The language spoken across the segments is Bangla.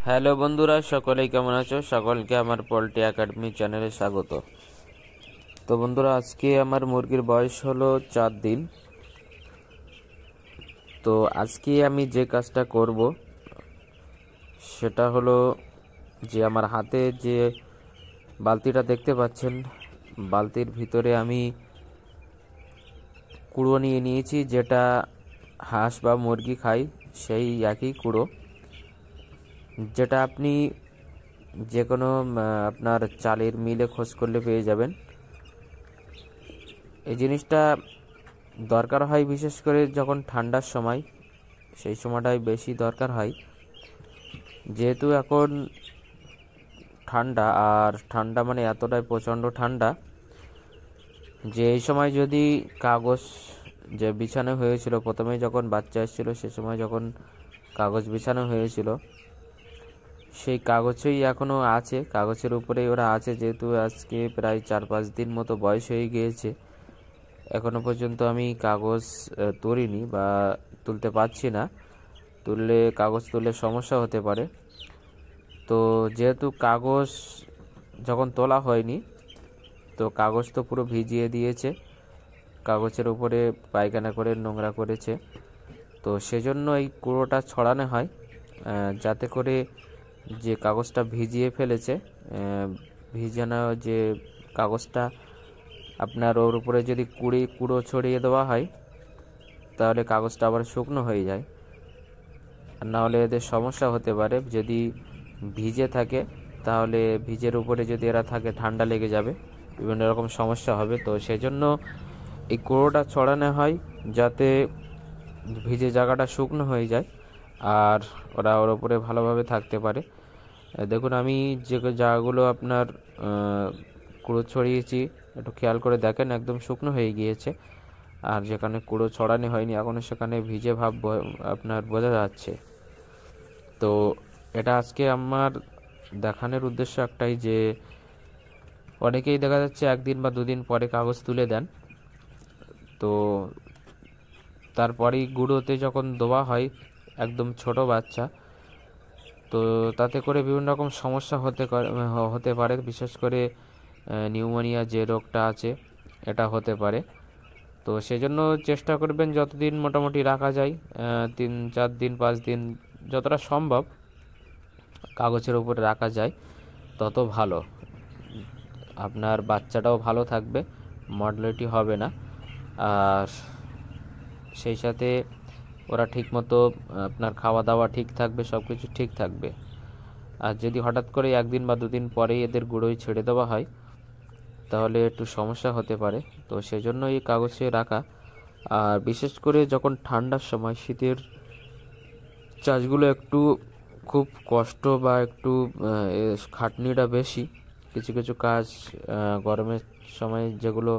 হ্যালো বন্ধুরা, সকলেই কেমন আছো? সকলকে আমার পোল্ট্রি একাডেমি চ্যানেলে স্বাগত। তো বন্ধুরা, আজকে আমার মুরগির বয়স হলো 4 দিন। তো আজকে আমি যে কাজটা করব সেটা হলো যে আমার হাতে যে বালতিটা দেখতে পাচ্ছেন, বালতির ভিতরে আমি কুড়ো নিয়ে নিয়েছি, যেটা হাঁস বা মুরগি খায়, সেই একই কুড়ো, যেটা আপনি যে কোনো আপনার চালের মিলে খোঁজ করলে পেয়ে যাবেন। এই জিনিসটা দরকার হয় বিশেষ করে যখন ঠান্ডার সময়, সেই সময়টাই বেশি দরকার হয়, যেহেতু এখন ঠান্ডা, আর ঠান্ডা মানে এতটাই প্রচণ্ড ঠান্ডা যে এই সময় যদি কাগজ যে বিছানো হয়েছিল প্রথমে যখন বাচ্চা এসেছিল, সে সময় যখন কাগজ বিছানো হয়েছিল, সেই কাগজই এখনও আছে, কাগজের উপরেই ওরা আছে, যেহেতু আজকে প্রায় 4-5 দিন মতো বয়স হয়ে গিয়েছে। এখনো পর্যন্ত আমি কাগজ তুলিনি বা তুলতে পারছি না, কাগজ তুললে সমস্যা হতে পারে। তো যেহেতু কাগজ যখন তোলা হয়নি, তো কাগজ তো পুরো ভিজিয়ে দিয়েছে, কাগজের উপরে পায়খানা করে নোংরা করেছে। তো সেজন্য এই কুড়োটা ছড়ানো হয়, যাতে করে যে কাগজটা ভিজিয়ে ফেলেছে, ভিজানো যে কাগজটা আপনার ওর উপরে যদি কুড়ো ছড়িয়ে দেওয়া হয়, তাহলে কাগজটা আবার শুকনো হয়ে যায়। আর নাহলে এদের সমস্যা হতে পারে, যদি ভিজে থাকে তাহলে ভিজের উপরে যদি এরা থাকে ঠান্ডা লেগে যাবে, বিভিন্ন রকম সমস্যা হবে। তো সেজন্য এই কুড়োটা ছড়ানো হয়, যাতে ভিজে জায়গাটা শুকনো হয়ে যায় আর ওরা ওর উপরে ভালোভাবে থাকতে পারে। দেখুন, আমি যে জায়গাগুলো আপনার কুড়ো ছড়িয়েছি একটু খেয়াল করে দেখেন, একদম শুকনো হয়ে গিয়েছে। আর যেখানে কুড়ো ছড়ানো হয়নি এখনও, সেখানে ভিজে ভাব আপনার বোঝা যাচ্ছে। তো এটা আজকে আমার দেখানোর উদ্দেশ্য একটাই, যে অনেকেই দেখা যাচ্ছে 1 দিন বা 2 দিন পরে কাগজ তুলে দেন, তো তারপরেই গুঁড়োতে যখন দেওয়া হয় একদম ছোট বাচ্চা, তো তাতে করে বিভিন্ন রকম সমস্যা হতে পারে, বিশেষ করে নিউমোনিয়া যে রোগটা আছে এটা হতে পারে। তো সেজন্য চেষ্টা করবেন যতদিন মোটামুটি রাখা যায়, 3-4 দিন 5 দিন যতটা সম্ভব কাগজের উপরে রাখা যায় তত ভালো। আপনার বাচ্চাটাও ভালো থাকবে, মর্টালিটি হবে না, আর সেই সাথে ওরা ঠিকমতো আপনার খাওয়া দাওয়া ঠিক থাকবে, সব কিছু ঠিক থাকবে। আর যদি হঠাৎ করে 1 দিন বা 2 দিন পরেই এদের গুঁড়োই ছেড়ে দেওয়া হয়, তাহলে একটু সমস্যা হতে পারে। তো সেজন্য এই কাগজে রাখা। আর বিশেষ করে যখন ঠান্ডার সময়, শীতের চাষগুলো একটু খুব কষ্ট বা একটু খাটনিটা বেশি। কিছু কিছু কাজ গরমের সময় যেগুলো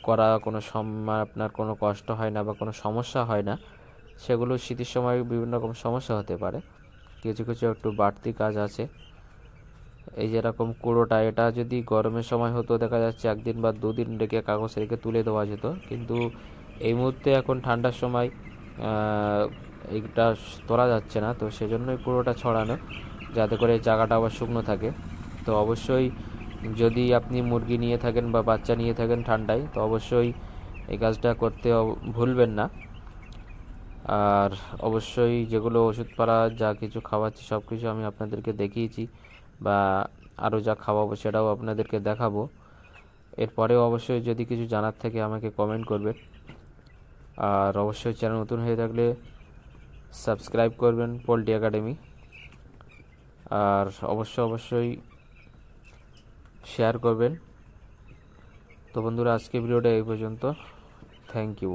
করা কোনো সময় আপনার কোনো কষ্ট হয় না বা কোনো সমস্যা হয় না, সেগুলো শীতের সময় বিভিন্ন রকম সমস্যা হতে পারে। কিছু কিছু একটু বাড়তি কাজ আছে। এই যেরকম কুড়োটা, এটা যদি গরমের সময় হতো দেখা যাচ্ছে 1 দিন বা 2 দিন রেখে কাগজ রেখে তুলে দেওয়া যেত, কিন্তু এই মুহূর্তে এখন ঠান্ডার সময় এইটা তোলা যাচ্ছে না। তো সেজন্যই কুড়োটা ছড়ানো, যাতে করে জায়গাটা আবার শুকনো থাকে। তো অবশ্যই যদি আপনি মুরগি নিয়ে থাকেন বা বাচ্চা নিয়ে থাকেন ঠান্ডায়, তো অবশ্যই এই কাজটা করতে ভুলবেন না। আর অবশ্যই যেগুলো ওষুধপালা যা কিছু খাওয়াচ্ছি সব কিছু আমি আপনাদেরকে দেখিয়েছি, বা আরও যা খাওয়াবো সেটাও আপনাদেরকে দেখাবো। এরপরেও অবশ্যই যদি কিছু জানার থাকে আমাকে কমেন্ট করবেন। আর অবশ্যই চ্যানেল নতুন হয়ে থাকলে সাবস্ক্রাইব করবেন পোল্ট্রি একাডেমি। আর অবশ্যই শেয়ার করবেন। তো বন্ধুরা, আজকে ভিডিওটা এই পর্যন্ত। Thank you.